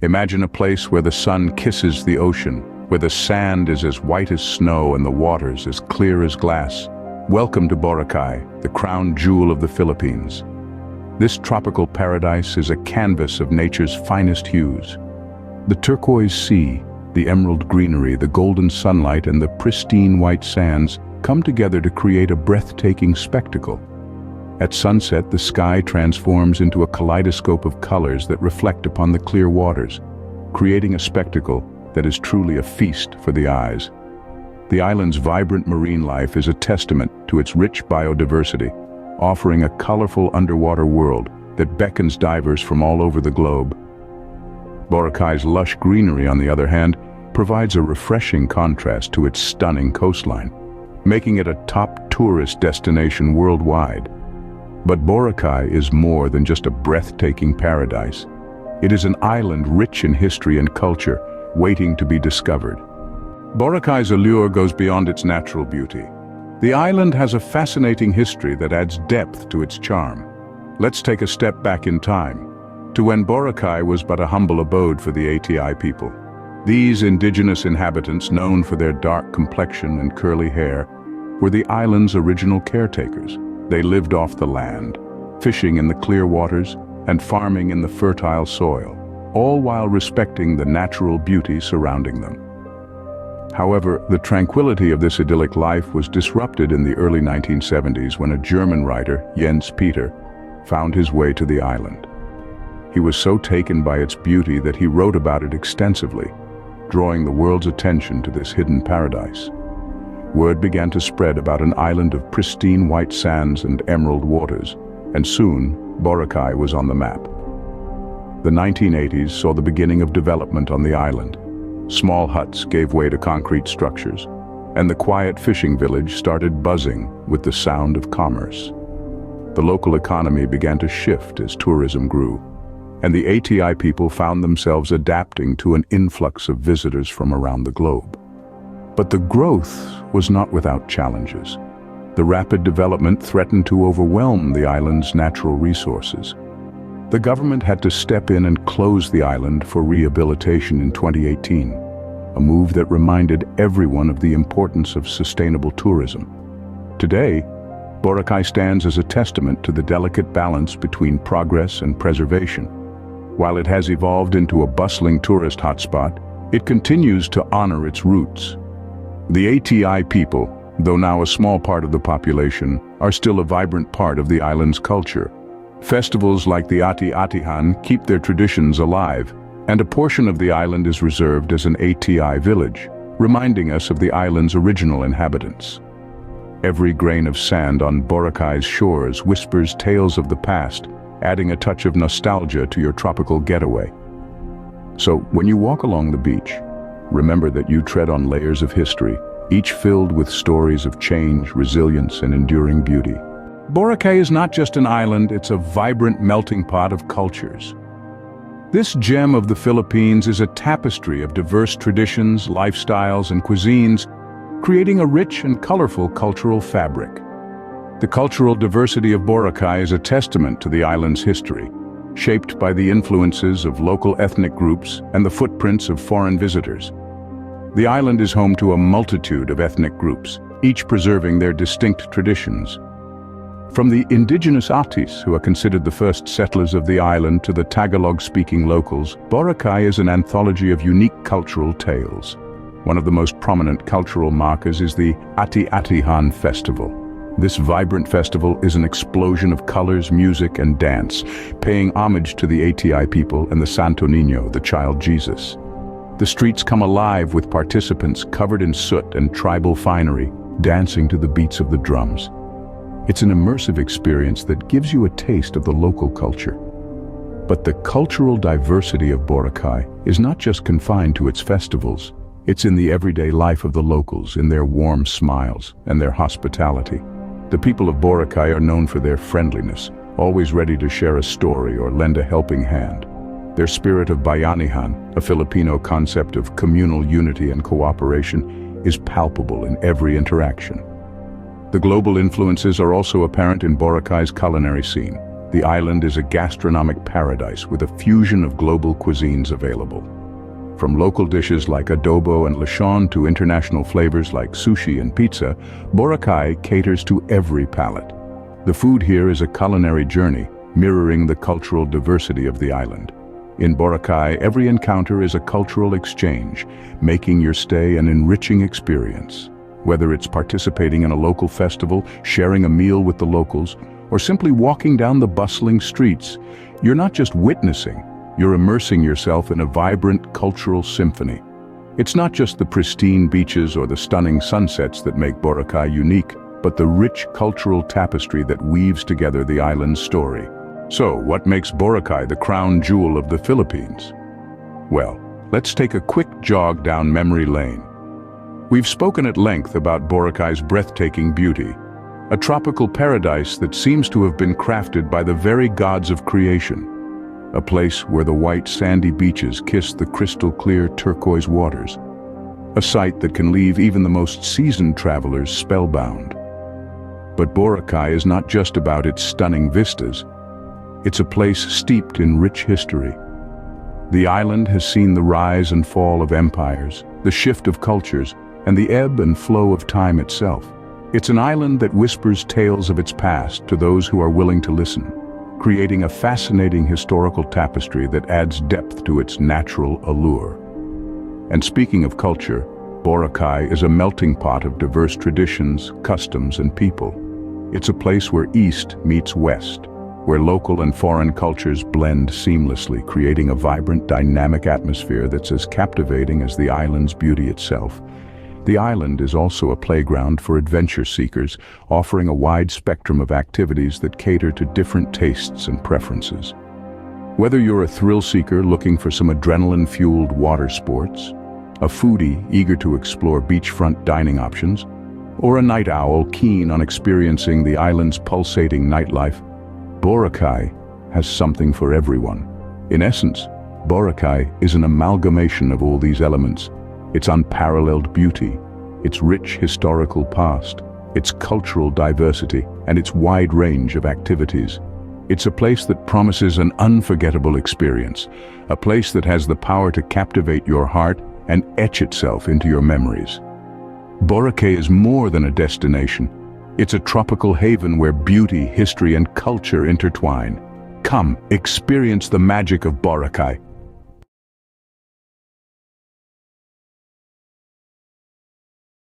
Imagine a place where the sun kisses the ocean, where the sand is as white as snow and the waters as clear as glass. Welcome to Boracay, the crown jewel of the Philippines. This tropical paradise is a canvas of nature's finest hues. The turquoise sea, the emerald greenery, the golden sunlight, and the pristine white sands come together to create a breathtaking spectacle. At sunset, the sky transforms into a kaleidoscope of colors that reflect upon the clear waters, creating a spectacle that is truly a feast for the eyes. The island's vibrant marine life is a testament to its rich biodiversity, offering a colorful underwater world that beckons divers from all over the globe. Boracay's lush greenery, on the other hand, provides a refreshing contrast to its stunning coastline, making it a top tourist destination worldwide. But Boracay is more than just a breathtaking paradise. It is an island rich in history and culture, waiting to be discovered. Boracay's allure goes beyond its natural beauty. The island has a fascinating history that adds depth to its charm. Let's take a step back in time, to when Boracay was but a humble abode for the ATI people. These indigenous inhabitants, known for their dark complexion and curly hair, were the island's original caretakers. They lived off the land, fishing in the clear waters and farming in the fertile soil, all while respecting the natural beauty surrounding them. However, the tranquility of this idyllic life was disrupted in the early 1970s when a German writer, Jens Peter, found his way to the island. He was so taken by its beauty that he wrote about it extensively, drawing the world's attention to this hidden paradise. Word began to spread about an island of pristine white sands and emerald waters, and soon Boracay was on the map. The 1980s saw the beginning of development on the island. Small huts gave way to concrete structures, and the quiet fishing village started buzzing with the sound of commerce. The local economy began to shift as tourism grew, and the ATI people found themselves adapting to an influx of visitors from around the globe. But the growth was not without challenges. The rapid development threatened to overwhelm the island's natural resources. The government had to step in and close the island for rehabilitation in 2018, a move that reminded everyone of the importance of sustainable tourism. Today, Boracay stands as a testament to the delicate balance between progress and preservation. While it has evolved into a bustling tourist hotspot, it continues to honor its roots. The ATI people, though now a small part of the population, are still a vibrant part of the island's culture. Festivals like the Ati-Atihan keep their traditions alive, and a portion of the island is reserved as an ATI village, reminding us of the island's original inhabitants. Every grain of sand on Boracay's shores whispers tales of the past, adding a touch of nostalgia to your tropical getaway. So, when you walk along the beach, remember that you tread on layers of history, each filled with stories of change, resilience, and enduring beauty. Boracay is not just an island, it's a vibrant melting pot of cultures. This gem of the Philippines is a tapestry of diverse traditions, lifestyles, and cuisines, creating a rich and colorful cultural fabric. The cultural diversity of Boracay is a testament to the island's history, shaped by the influences of local ethnic groups and the footprints of foreign visitors. The island is home to a multitude of ethnic groups, each preserving their distinct traditions. From the indigenous Atis, who are considered the first settlers of the island, to the Tagalog-speaking locals, Boracay is an anthology of unique cultural tales. One of the most prominent cultural markers is the Ati-Atihan Festival. This vibrant festival is an explosion of colors, music, and dance, paying homage to the ATI people and the Santo Niño, the child Jesus. The streets come alive with participants covered in soot and tribal finery, dancing to the beats of the drums. It's an immersive experience that gives you a taste of the local culture. But the cultural diversity of Boracay is not just confined to its festivals. It's in the everyday life of the locals, in their warm smiles and their hospitality. The people of Boracay are known for their friendliness, always ready to share a story or lend a helping hand. Their spirit of bayanihan, a Filipino concept of communal unity and cooperation, is palpable in every interaction. The global influences are also apparent in Boracay's culinary scene. The island is a gastronomic paradise with a fusion of global cuisines available. From local dishes like adobo and lechon to international flavors like sushi and pizza, Boracay caters to every palate. The food here is a culinary journey, mirroring the cultural diversity of the island. In Boracay, every encounter is a cultural exchange, making your stay an enriching experience. Whether it's participating in a local festival, sharing a meal with the locals, or simply walking down the bustling streets, you're not just witnessing, you're immersing yourself in a vibrant cultural symphony. It's not just the pristine beaches or the stunning sunsets that make Boracay unique, but the rich cultural tapestry that weaves together the island's story. So, what makes Boracay the crown jewel of the Philippines? Well, let's take a quick jog down memory lane. We've spoken at length about Boracay's breathtaking beauty, a tropical paradise that seems to have been crafted by the very gods of creation. A place where the white sandy beaches kiss the crystal-clear turquoise waters. A sight that can leave even the most seasoned travelers spellbound. But Boracay is not just about its stunning vistas. It's a place steeped in rich history. The island has seen the rise and fall of empires, the shift of cultures, and the ebb and flow of time itself. It's an island that whispers tales of its past to those who are willing to listen, creating a fascinating historical tapestry that adds depth to its natural allure. And speaking of culture, Boracay is a melting pot of diverse traditions, customs, and people. It's a place where East meets West, where local and foreign cultures blend seamlessly, creating a vibrant, dynamic atmosphere that's as captivating as the island's beauty itself. The island is also a playground for adventure seekers, offering a wide spectrum of activities that cater to different tastes and preferences. Whether you're a thrill seeker looking for some adrenaline-fueled water sports, a foodie eager to explore beachfront dining options, or a night owl keen on experiencing the island's pulsating nightlife, Boracay has something for everyone. In essence, Boracay is an amalgamation of all these elements: its unparalleled beauty, its rich historical past, its cultural diversity, and its wide range of activities. It's a place that promises an unforgettable experience, a place that has the power to captivate your heart and etch itself into your memories. Boracay is more than a destination. It's a tropical haven where beauty, history, and culture intertwine. Come, experience the magic of Boracay.